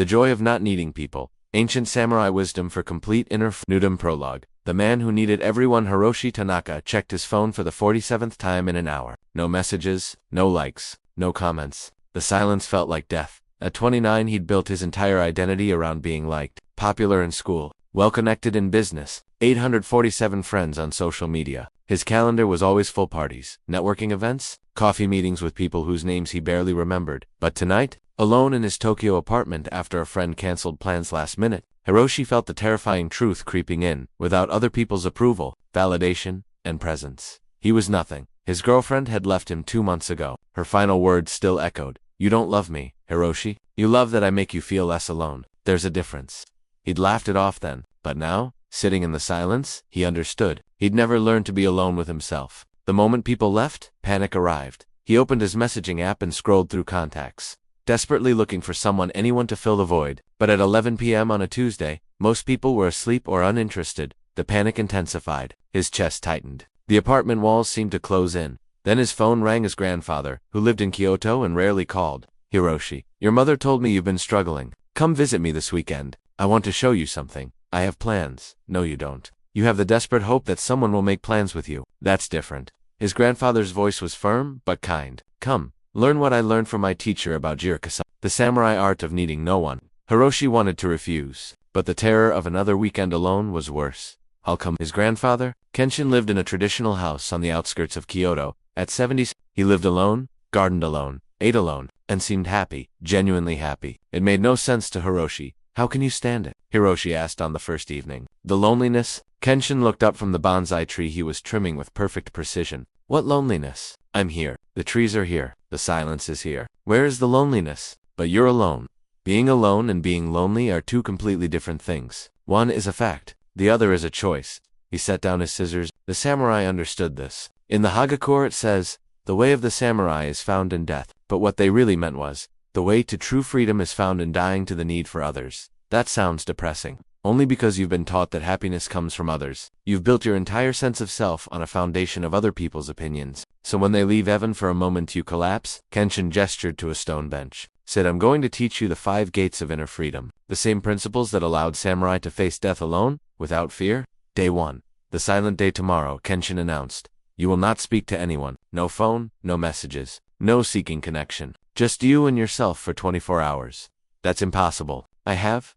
The joy of not needing people. Ancient samurai wisdom for complete inner freedom. Prologue. The man who needed everyone. Hiroshi Tanaka checked his phone for the 47th time in an hour. No messages, no likes, no comments. The silence felt like death. At 29 he'd built his entire identity around being liked, popular in school, well-connected in business, 847 friends on social media. His calendar was always full: parties, networking events, coffee meetings with people whose names he barely remembered. But tonight, alone in his Tokyo apartment after a friend canceled plans last minute, Hiroshi felt the terrifying truth creeping in. Without other people's approval, validation, and presence, he was nothing. His girlfriend had left him 2 months ago. Her final words still echoed. "You don't love me, Hiroshi. You love that I make you feel less alone. There's a difference." He'd laughed it off then, but now, sitting in the silence, he understood. He'd never learned to be alone with himself. The moment people left, panic arrived. He opened his messaging app and scrolled through contacts, desperately looking for anyone to fill the void. But at 11 p.m. on a Tuesday, most people were asleep or uninterested. The panic intensified. His chest tightened. The apartment walls seemed to close in. Then his phone rang. His grandfather, who lived in Kyoto and rarely called. "Hiroshi, your mother told me you've been struggling. Come visit me this weekend. I want to show you something. I have plans." "No, you don't. You have the desperate hope that someone will make plans with you. That's different." His grandfather's voice was firm, but kind. "Come, learn what I learned from my teacher about Jirikasa, the samurai art of needing no one." Hiroshi wanted to refuse, but the terror of another weekend alone was worse. "I'll come." His grandfather, Kenshin, lived in a traditional house on the outskirts of Kyoto. At 70, he lived alone, gardened alone, ate alone, and seemed happy, genuinely happy. It made no sense to Hiroshi. "How can you stand it?" Hiroshi asked on the first evening. "The loneliness?" Kenshin looked up from the bonsai tree he was trimming with perfect precision. "What loneliness?" "I'm here. The trees are here. The silence is here. Where is the loneliness?" "But you're alone." Being alone and being lonely are two completely different things. One is a fact. The other is a choice. He set down his scissors. The samurai understood this. In the Hagakure it says, "The way of the samurai is found in death." But what they really meant was, the way to true freedom is found in dying to the need for others. That sounds depressing. Only because you've been taught that happiness comes from others. You've built your entire sense of self on a foundation of other people's opinions. So when they leave Evan for a moment you collapse. Kenshin gestured to a stone bench. Said, "I'm going to teach you the 5 gates of inner freedom. The same principles that allowed samurai to face death alone, without fear." Day 1. "The silent day tomorrow," Kenshin announced. "You will not speak to anyone. No phone, no messages, no seeking connection. Just you and yourself for 24 hours. "That's impossible.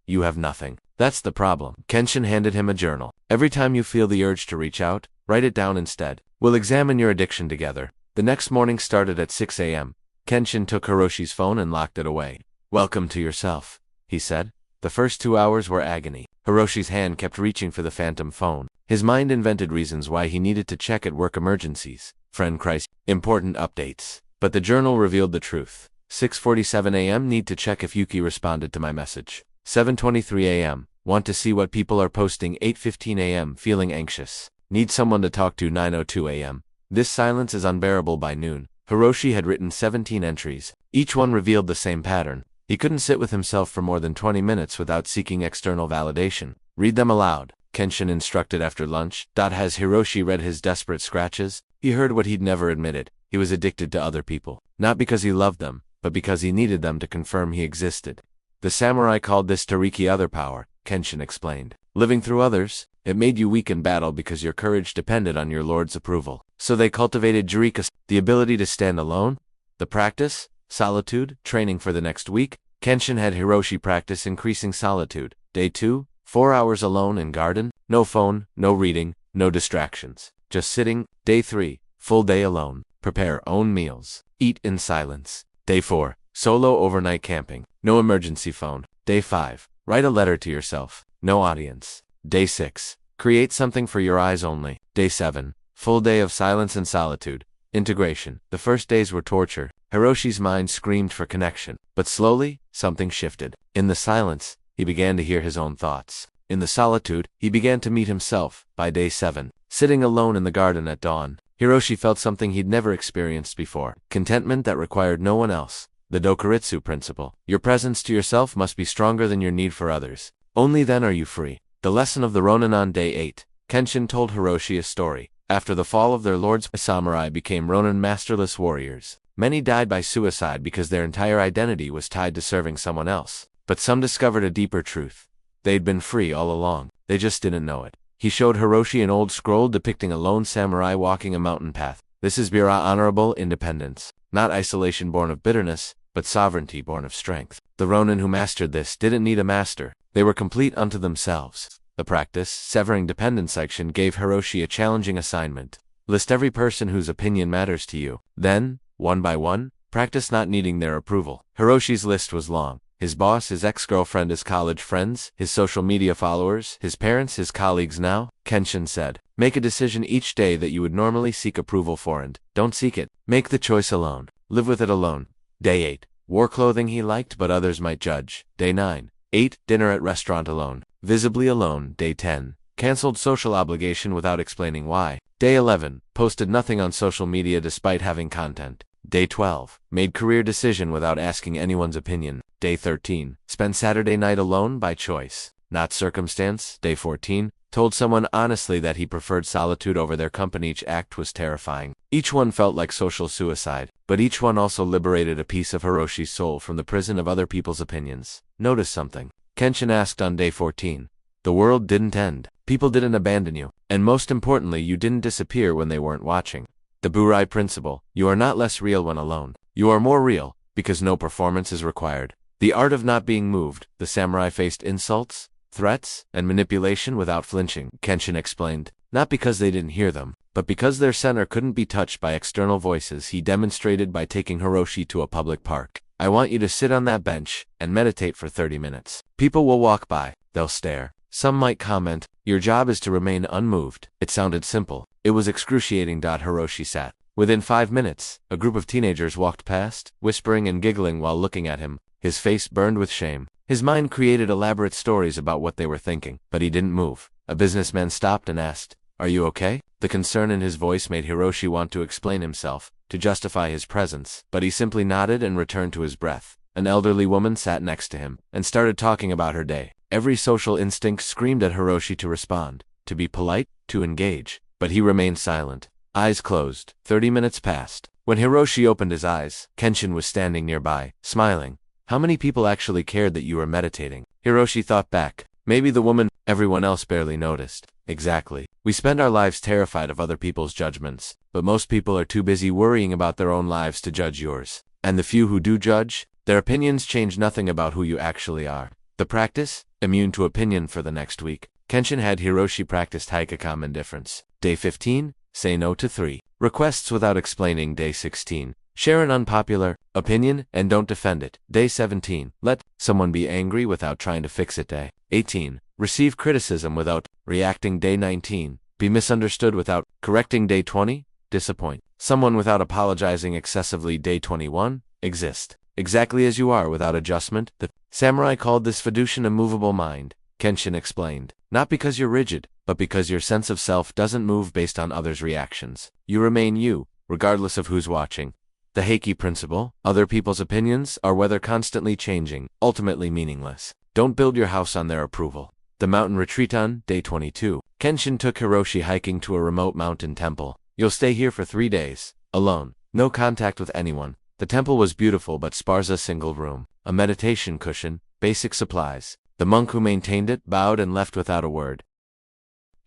You have nothing." "That's the problem." Kenshin handed him a journal. "Every time you feel the urge to reach out, write it down instead. We'll examine your addiction together." The next morning started at 6 a.m. Kenshin took Hiroshi's phone and locked it away. "Welcome to yourself," he said. The first 2 hours were agony. Hiroshi's hand kept reaching for the phantom phone. His mind invented reasons why he needed to check at work: emergencies, friend crisis, important updates. But the journal revealed the truth. 6:47 a.m. Need to check if Yuki responded to my message. 7:23 a.m. Want to see what people are posting. 8:15 a.m. Feeling anxious. Need someone to talk to. 9:02 a.m. This silence is unbearable. By noon, Hiroshi had written 17 entries. Each one revealed the same pattern. He couldn't sit with himself for more than 20 minutes without seeking external validation. "Read them aloud," Kenshin instructed after lunch. As Hiroshi read his desperate scratches, he heard what he'd never admitted. He was addicted to other people. Not because he loved them, but because he needed them to confirm he existed. The samurai called this Tariki other power, Kenshin explained. Living through others, it made you weak in battle because your courage depended on your lord's approval. So they cultivated Jirika, the ability to stand alone. The practice, solitude, training for the next week. Kenshin had Hiroshi practice increasing solitude. Day 2, 4 hours alone in garden. No phone, no reading, no distractions. Just sitting. Day 3, full day alone. Prepare own meals. Eat in silence. Day 4, solo overnight camping. No emergency phone. Day 5, write a letter to yourself. No audience. Day 6, create something for your eyes only. Day 7, full day of silence and solitude. Integration. The first days were torture. Hiroshi's mind screamed for connection. But slowly, something shifted. In the silence, he began to hear his own thoughts. In the solitude, he began to meet himself. By day 7, sitting alone in the garden at dawn, Hiroshi felt something he'd never experienced before. Contentment that required no one else. The Dokuritsu principle. Your presence to yourself must be stronger than your need for others. Only then are you free. The lesson of the Ronin. On day 8, Kenshin told Hiroshi a story. After the fall of their lords, samurai became Ronin, masterless warriors. Many died by suicide because their entire identity was tied to serving someone else. But some discovered a deeper truth. They'd been free all along. They just didn't know it. He showed Hiroshi an old scroll depicting a lone samurai walking a mountain path. This is Bira honorable independence. Not isolation born of bitterness, but sovereignty born of strength. The Ronin who mastered this didn't need a master. They were complete unto themselves. The practice, severing dependence section, gave Hiroshi a challenging assignment. List every person whose opinion matters to you. Then, one by one, practice not needing their approval. Hiroshi's list was long. His boss, his ex-girlfriend, his college friends, his social media followers, his parents, his colleagues. Now, Kenshin said, make a decision each day that you would normally seek approval for and don't seek it. Make the choice alone. Live with it alone. Day 8. Wore clothing he liked but others might judge. Day 9. Ate dinner at restaurant alone. Visibly alone. Day 10. Cancelled social obligation without explaining why. Day 11. Posted nothing on social media despite having content. Day 12. Made career decision without asking anyone's opinion. Day 13. Spent Saturday night alone by choice, not circumstance. Day 14. Told someone honestly that he preferred solitude over their company. Each act was terrifying. Each one felt like social suicide, but each one also liberated a piece of Hiroshi's soul from the prison of other people's opinions. Notice something? Kenshin asked on day 14. The world didn't end. People didn't abandon you. And most importantly, you didn't disappear when they weren't watching. The Burai principle. You are not less real when alone. You are more real, because no performance is required. The art of not being moved. The samurai faced insults, threats, and manipulation without flinching, Kenshin explained. Not because they didn't hear them, but because their center couldn't be touched by external voices. He demonstrated by taking Hiroshi to a public park. I want you to sit on that bench and meditate for 30 minutes. People will walk by. They'll stare. Some might comment. Your job is to remain unmoved. It sounded simple. It was excruciating. Hiroshi sat. Within 5 minutes, a group of teenagers walked past, whispering and giggling while looking at him. His face burned with shame. His mind created elaborate stories about what they were thinking, but he didn't move. A businessman stopped and asked, "Are you okay?" The concern in his voice made Hiroshi want to explain himself, to justify his presence, but he simply nodded and returned to his breath. An elderly woman sat next to him and started talking about her day. Every social instinct screamed at Hiroshi to respond, to be polite, to engage, but he remained silent. Eyes closed. 30 minutes passed. When Hiroshi opened his eyes, Kenshin was standing nearby, smiling. How many people actually cared that you were meditating? Hiroshi thought back. Maybe the woman. Everyone else barely noticed. Exactly. We spend our lives terrified of other people's judgments, but most people are too busy worrying about their own lives to judge yours. And the few who do judge, their opinions change nothing about who you actually are. The practice? Immune to opinion for the next week. Kenshin had Hiroshi practice Taikakam indifference. Day 15. Say no to 3 requests without explaining. Day 16. Share an unpopular opinion and don't defend it. Day 17. Let someone be angry without trying to fix it. Day 18. Receive criticism without reacting. Day 19. Be misunderstood without correcting. Day 20. Disappoint someone without apologizing excessively. Day 21. Exist exactly as you are without adjustment. The samurai called this fiducian a movable mind, Kenshin explained. Not because you're rigid, but because your sense of self doesn't move based on others' reactions. You remain you, regardless of who's watching. The Heiki principle, other people's opinions are, whether constantly changing, ultimately meaningless. Don't build your house on their approval. The mountain retreat on day 22. Kenshin took Hiroshi hiking to a remote mountain temple. You'll stay here for 3 days, alone, no contact with anyone. The temple was beautiful but sparse. A single room, a meditation cushion, basic supplies. The monk who maintained it bowed and left without a word.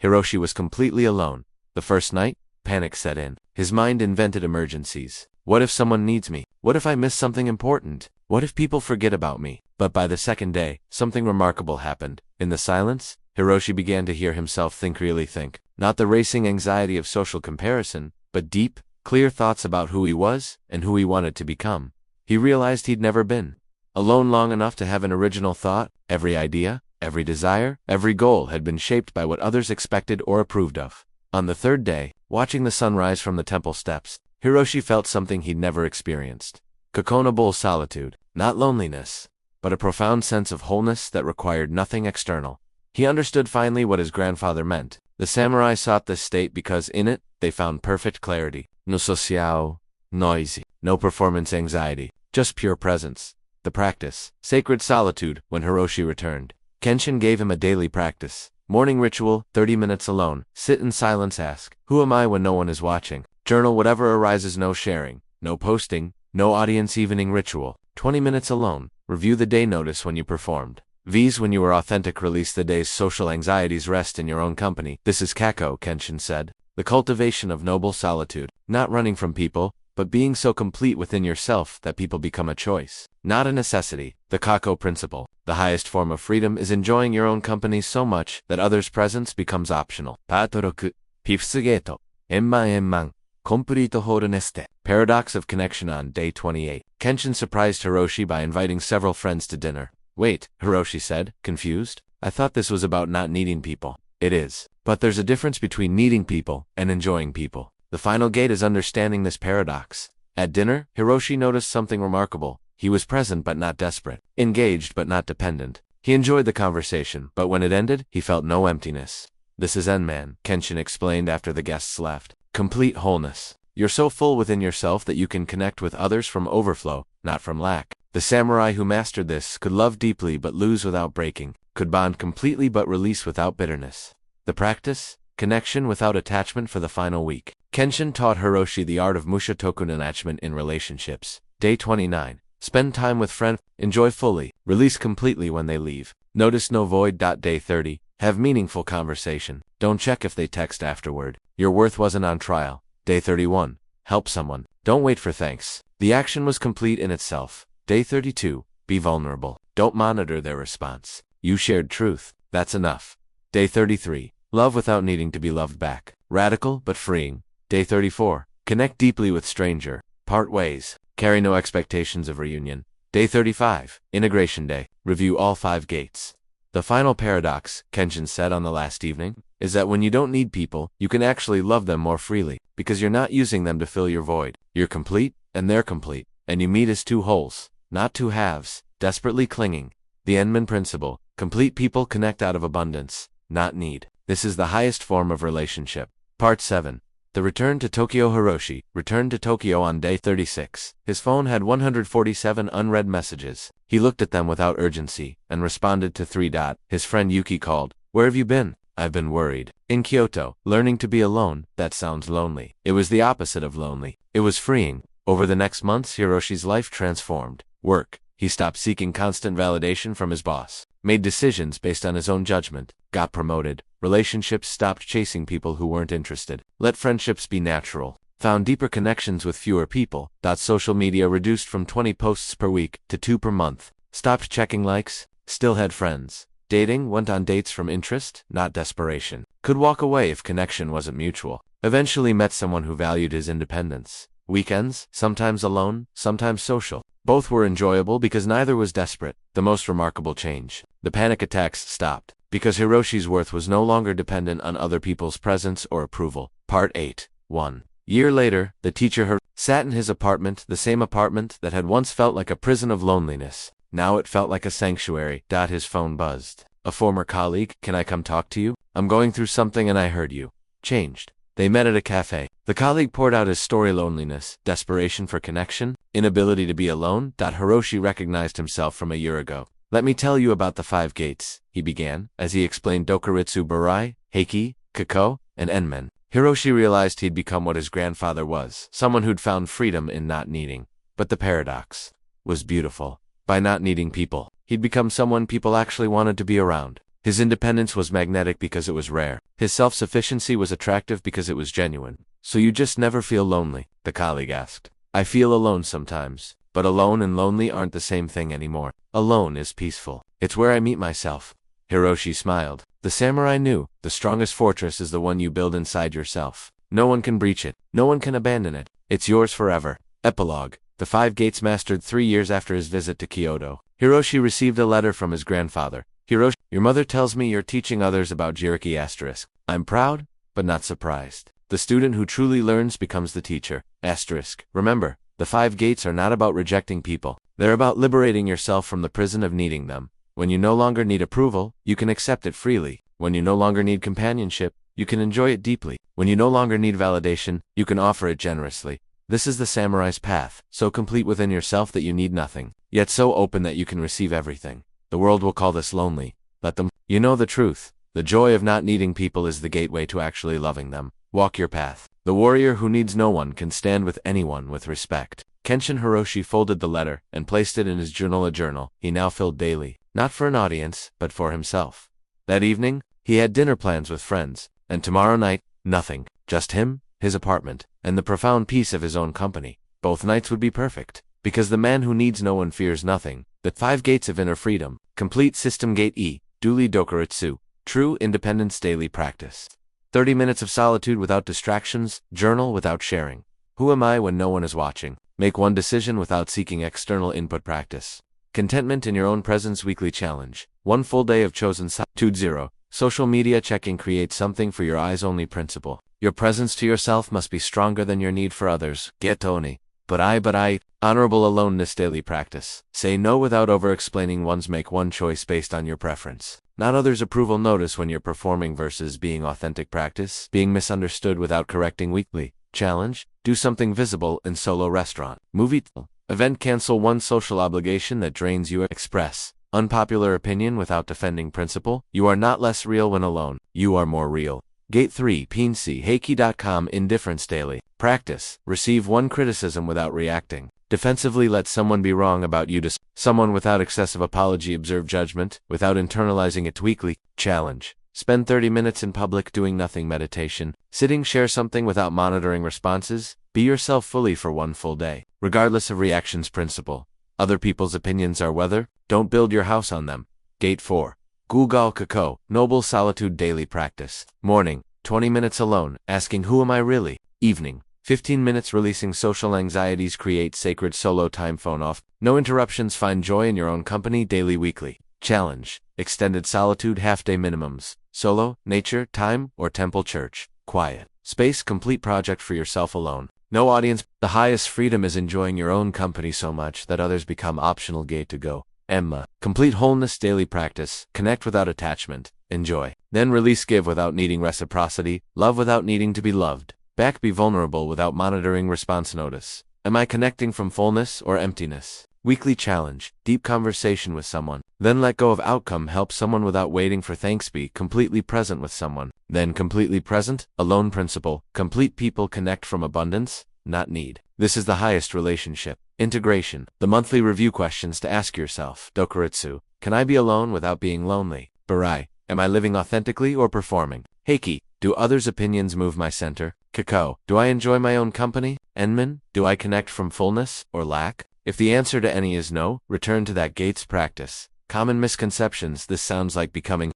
Hiroshi was completely alone. The first night, panic set in. His mind invented emergencies. What if someone needs me? What if I miss something important? What if people forget about me? But by the second day, something remarkable happened. In the silence, Hiroshi began to hear himself think, really think. Not the racing anxiety of social comparison, but deep, clear thoughts about who he was and who he wanted to become. He realized he'd never been alone long enough to have an original thought. Every idea, every desire, every goal had been shaped by what others expected or approved of. On the third day, watching the sun rise from the temple steps, Hiroshi felt something he'd never experienced. Kokonable solitude, not loneliness, but a profound sense of wholeness that required nothing external. He understood finally what his grandfather meant. The samurai sought this state because in it, they found perfect clarity. No social, noisy, no performance anxiety, just pure presence. The practice, sacred solitude. When Hiroshi returned, Kenshin gave him a daily practice. Morning ritual, 30 minutes alone. Sit in silence, ask, who am I when no one is watching? Journal whatever arises, no sharing, no posting, no audience. Evening ritual, 20 minutes alone. Review the day notice when you performed. V's when you were authentic. Release the day's social anxieties. Rest in your own company. This is Kako, Kenshin said. The cultivation of noble solitude. Not running from people, but being so complete within yourself that people become a choice, not a necessity. The Kako principle. The highest form of freedom is enjoying your own company so much that others' presence becomes optional. Part 6. ピフスゲート。円満円満。Complete wholeness. Paradox of connection. On day 28. Kenshin surprised Hiroshi by inviting several friends to dinner. Wait, Hiroshi said, confused. I thought this was about not needing people. It is. But there's a difference between needing people and enjoying people. The final gate is understanding this paradox. At dinner, Hiroshi noticed something remarkable. He was present but not desperate, engaged but not dependent. He enjoyed the conversation, but when it ended, he felt no emptiness. This is Zen-man, Kenshin explained after the guests left. Complete wholeness. You're so full within yourself that you can connect with others from overflow, not from lack. The samurai who mastered this could love deeply but lose without breaking, could bond completely but release without bitterness. The practice? Connection without attachment. For the final week, Kenshin taught Hiroshi the art of mushotoku attachment in relationships. Day 29. Spend time with friends. Enjoy fully. Release completely when they leave. Notice no void. Day 30. Have meaningful conversation. Don't check if they text afterward. Your worth wasn't on trial. Day 31. Help someone. Don't wait for thanks. The action was complete in itself. Day 32. Be vulnerable. Don't monitor their response. You shared truth. That's enough. Day 33. Love without needing to be loved back. Radical but freeing. Day 34. Connect deeply with stranger. Part ways. Carry no expectations of reunion. Day 35. Integration day. Review all 5 gates. The final paradox, Kenshin said on the last evening, is that when you don't need people, you can actually love them more freely, because you're not using them to fill your void. You're complete, and they're complete, and you meet as 2 wholes, not 2 halves, desperately clinging. The Enman principle. Complete people connect out of abundance, not need. This is the highest form of relationship. Part 7. The return to Tokyo. Hiroshi returned to Tokyo on day 36. His phone had 147 unread messages. He looked at them without urgency and responded to 3. His friend Yuki called. Where have you been? I've been worried. In Kyoto, learning to be alone. That sounds lonely. It was the opposite of lonely. It was freeing. Over the next months, Hiroshi's life transformed. Work. He stopped seeking constant validation from his boss, made decisions based on his own judgment, got promoted. Relationships stopped chasing people who weren't interested. Let friendships be natural. Found deeper connections with fewer people. Social media reduced from 20 posts per week to 2 per month. Stopped checking likes. Still had friends. Dating, went on dates from interest, not desperation. Could walk away if connection wasn't mutual. Eventually met someone who valued his independence. Weekends, sometimes alone, sometimes social. Both were enjoyable because neither was desperate. The most remarkable change. The panic attacks stopped, because Hiroshi's worth was no longer dependent on other people's presence or approval. Part 8. 1 year later, the teacher sat in his apartment, the same apartment that had once felt like a prison of loneliness. Now it felt like a sanctuary. His phone buzzed. A former colleague. Can I come talk to you? I'm going through something and I heard you changed. They met at a cafe. The colleague poured out his story: loneliness, desperation for connection, inability to be alone. Hiroshi recognized himself from a year ago. Let me tell you about the 5 gates, he began, as he explained Dokuritsu Burai, Heiki, Kako, and Enmen. Hiroshi realized he'd become what his grandfather was, someone who'd found freedom in not needing. But the paradox was beautiful. By not needing people, he'd become someone people actually wanted to be around. His independence was magnetic because it was rare. His self-sufficiency was attractive because it was genuine. So you just never feel lonely? The colleague asked. I feel alone sometimes, but alone and lonely aren't the same thing anymore. Alone is peaceful. It's where I meet myself. Hiroshi smiled. The samurai knew, the strongest fortress is the one you build inside yourself. No one can breach it. No one can abandon it. It's yours forever. Epilogue. The 5 gates mastered 3 years after his visit to Kyoto. Hiroshi received a letter from his grandfather. Hiroshi, your mother tells me you're teaching others about Jiriki *. I'm proud, but not surprised. The student who truly learns becomes the teacher. *. Remember, the 5 gates are not about rejecting people. They're about liberating yourself from the prison of needing them. When you no longer need approval, you can accept it freely. When you no longer need companionship, you can enjoy it deeply. When you no longer need validation, you can offer it generously. This is the samurai's path, so complete within yourself that you need nothing, yet so open that you can receive everything. The world will call this lonely. Let them. You know the truth. The joy of not needing people is the gateway to actually loving them. Walk your path. The warrior who needs no one can stand with anyone with respect. Kenshin Hiroshi folded the letter and placed it in his journal, a journal he now filled daily, not for an audience, but for himself. That evening, he had dinner plans with friends, and tomorrow night, nothing, just him, his apartment, and the profound peace of his own company. Both nights would be perfect, because the man who needs no one fears nothing. The 5 gates of inner freedom. Complete system. Gate E, duly dokuritsu, true independence daily practice. 30 minutes of solitude without distractions, journal without sharing. Who am I when no one is watching? Make one decision without seeking external input. Practice contentment in your own presence. Weekly challenge. 1 full day of chosen solitude. 0. Social media checking. Create something for your eyes only principle. Your presence to yourself must be stronger than your need for others. Get oni. But I. Honorable aloneness daily practice. Say no without over-explaining one's. Make one choice based on your preference, not others' approval. Notice when you're performing versus being authentic. Practice being misunderstood without correcting. Weekly challenge. Do something visible in solo restaurant. Movie event. Cancel one social obligation that drains you. Express unpopular opinion without defending principle. You are not less real when alone. You are more real. Gate 3. Heiki.com. Indifference daily practice. Receive one criticism without reacting defensively. Let someone be wrong about you to someone without excessive apology. Observe judgment without internalizing it. Weekly challenge. Spend 30 minutes in public doing nothing. Meditation. Sitting. Share something without monitoring responses. Be yourself fully for 1 full day, regardless of reactions. Principle. Other people's opinions are weather. Don't build your house on them. Gate 4. Gugal Kako, noble solitude daily practice. Morning, 20 minutes alone, asking who am I really? Evening, 15 minutes releasing social anxieties. Create sacred solo time. Phone off, no interruptions. Find joy in your own company. Daily. Weekly challenge. Extended solitude. Half-day minimums. Solo, nature, time, or temple. Church. Quiet space. Complete project for yourself alone. No audience. The highest freedom is enjoying your own company so much that others become optional. Gate to go. Emma. Complete wholeness daily practice. Connect without attachment. Enjoy. Then release. Give without needing reciprocity. Love without needing to be loved. Back. Be vulnerable without monitoring response. Notice. Am I connecting from fullness or emptiness? Weekly challenge. Deep conversation with someone. Then let go of outcome. Help someone without waiting for thanks. Be completely present with someone. Then completely present. Alone principle. Complete people connect from abundance, not need. This is the highest relationship. Integration. The monthly review questions to ask yourself. Dokuritsu. Can I be alone without being lonely? Barai. Am I living authentically or performing? Heiki. Do others' opinions move my center? Kako. Do I enjoy my own company? Enmin. Do I connect from fullness or lack? If the answer to any is no, return to that gates practice. Common misconceptions. This sounds like becoming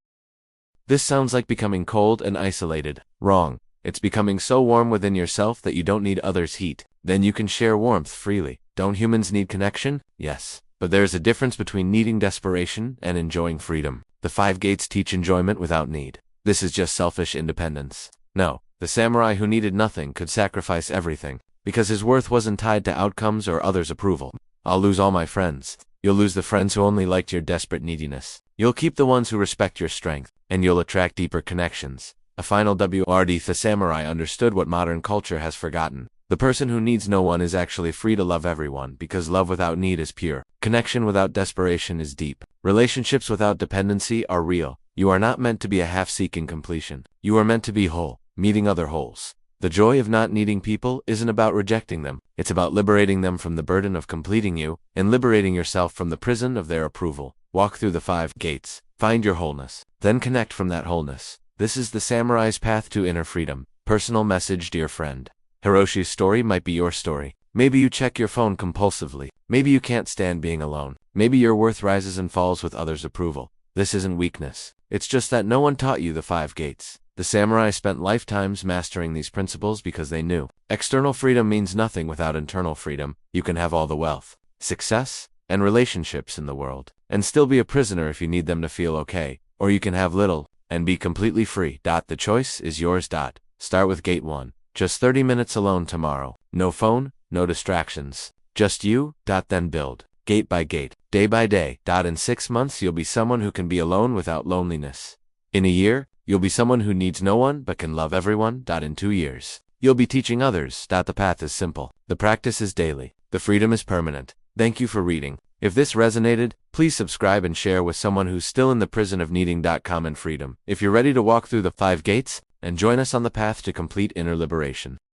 cold and isolated. Wrong. It's becoming so warm within yourself that you don't need others' heat. Then you can share warmth freely. Don't humans need connection? Yes. But there's a difference between needing desperation and enjoying freedom. The 5 gates teach enjoyment without need. This is just selfish independence. No, the samurai who needed nothing could sacrifice everything, because his worth wasn't tied to outcomes or others' approval. I'll lose all my friends. You'll lose the friends who only liked your desperate neediness. You'll keep the ones who respect your strength, and you'll attract deeper connections. A final word. The samurai understood what modern culture has forgotten. The person who needs no one is actually free to love everyone, because love without need is pure. Connection without desperation is deep. Relationships without dependency are real. You are not meant to be a half-seeking completion. You are meant to be whole, meeting other wholes. The joy of not needing people isn't about rejecting them. It's about liberating them from the burden of completing you, and liberating yourself from the prison of their approval. Walk through the 5 gates. Find your wholeness. Then connect from that wholeness. This is the samurai's path to inner freedom. Personal message. Dear friend. Hiroshi's story might be your story. Maybe you check your phone compulsively. Maybe you can't stand being alone. Maybe your worth rises and falls with others' approval. This isn't weakness. It's just that no one taught you the 5 gates. The samurai spent lifetimes mastering these principles because they knew. External freedom means nothing without internal freedom. You can have all the wealth, success, and relationships in the world, and still be a prisoner if you need them to feel okay. Or you can have little, and be completely free. The choice is yours. Start with gate 1. Just 30 minutes alone tomorrow. No phone, no distractions. Just you. Then build. Gate by gate, day by day. In 6 months you'll be someone who can be alone without loneliness. In a year, you'll be someone who needs no one but can love everyone. In 2 years, you'll be teaching others. The path is simple. The practice is daily. The freedom is permanent. Thank you for reading. If this resonated, please subscribe and share with someone who's still in the prison of needing. Common freedom. If you're ready to walk through the 5 gates, and join us on the path to complete inner liberation.